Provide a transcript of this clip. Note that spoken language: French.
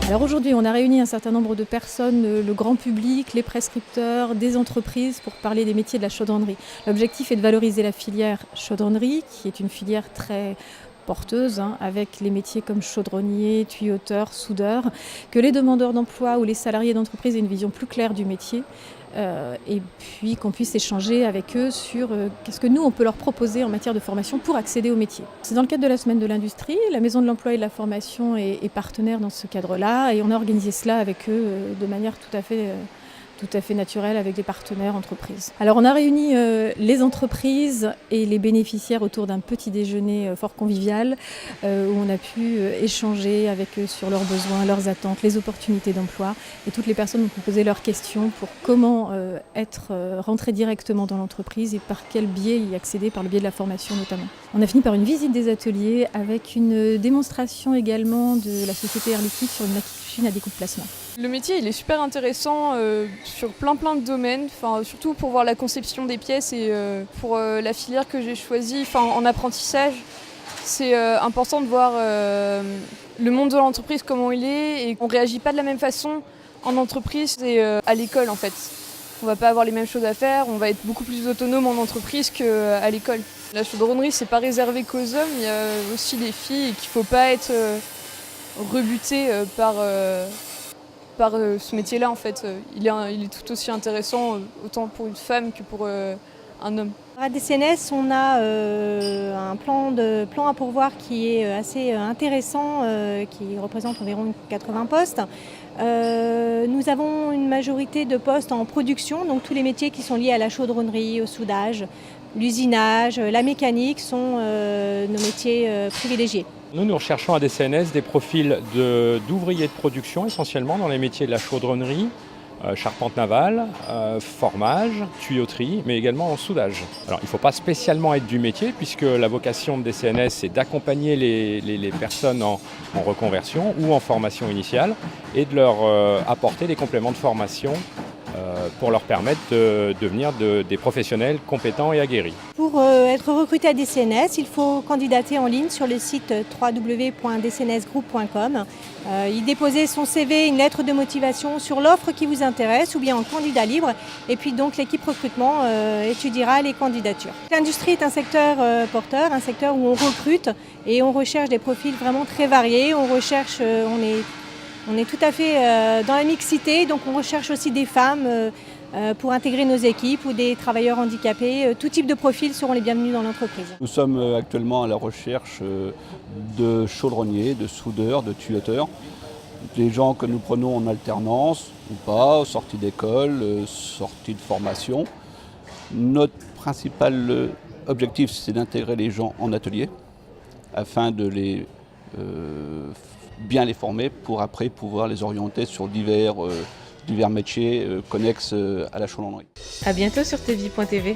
Alors aujourd'hui, on a réuni un certain nombre de personnes, le grand public, les prescripteurs, des entreprises pour parler des métiers de la chaudronnerie. L'objectif est de valoriser la filière chaudronnerie, qui est une filière très porteuse, avec les métiers comme chaudronnier, tuyauteur, soudeur, que les demandeurs d'emploi ou les salariés d'entreprise aient une vision plus claire du métier. Et puis qu'on puisse échanger avec eux sur qu'est-ce que nous on peut leur proposer en matière de formation pour accéder au métier. C'est dans le cadre de la semaine de l'industrie, la Maison de l'emploi et de la formation est partenaire dans ce cadre-là et on a organisé cela avec eux de manière tout à fait naturelle avec des partenaires entreprises. Alors on a réuni les entreprises et les bénéficiaires autour d'un petit déjeuner fort convivial où on a pu échanger avec eux sur leurs besoins, leurs attentes, les opportunités d'emploi et toutes les personnes ont posé leurs questions pour comment rentrer directement dans l'entreprise et par quel biais y accéder, par le biais de la formation notamment. On a fini par une visite des ateliers avec une démonstration également de la société Air Liquide sur une machine à découpe plasma. Le métier il est super intéressant sur plein de domaines, surtout pour voir la conception des pièces et pour la filière que j'ai choisie en apprentissage. C'est important de voir le monde de l'entreprise, comment il est et on ne réagit pas de la même façon en entreprise et à l'école en fait. On ne va pas avoir les mêmes choses à faire, on va être beaucoup plus autonome en entreprise qu'à l'école. La chaudronnerie c'est pas réservé qu'aux hommes, il y a aussi des filles et qu'il ne faut pas être rebuté par ce métier-là en fait. Il est tout aussi intéressant autant pour une femme que pour un homme. À DCNS, on a un plan à pourvoir qui est assez intéressant, qui représente environ 80 postes. Nous avons une majorité de postes en production, donc tous les métiers qui sont liés à la chaudronnerie, au soudage, l'usinage, la mécanique sont nos métiers privilégiés. Nous recherchons à DCNS des profils d'ouvriers de production, essentiellement dans les métiers de la chaudronnerie, charpente navale, formage, tuyauterie, mais également en soudage. Alors il ne faut pas spécialement être du métier, puisque la vocation de DCNS c'est d'accompagner les personnes en reconversion ou en formation initiale et de leur apporter des compléments de formation pour leur permettre de devenir des professionnels compétents et aguerris. Pour être recruté à DCNS, il faut candidater en ligne sur le site www.dcnsgroup.com, y déposer son CV, une lettre de motivation sur l'offre qui vous intéresse ou bien en candidat libre et puis donc l'équipe recrutement étudiera les candidatures. L'industrie est un secteur porteur, un secteur où on recrute et on recherche des profils vraiment très variés, on est tout à fait dans la mixité, donc on recherche aussi des femmes pour intégrer nos équipes ou des travailleurs handicapés. Tout type de profils seront les bienvenus dans l'entreprise. Nous sommes actuellement à la recherche de chaudronniers, de soudeurs, de tuyauteurs. Des gens que nous prenons en alternance ou pas, sortie d'école, sortie de formation. Notre principal objectif, c'est d'intégrer les gens en atelier afin de bien les former pour après pouvoir les orienter sur divers métiers connexes à la chaudronnerie. À bientôt sur tvie.tv.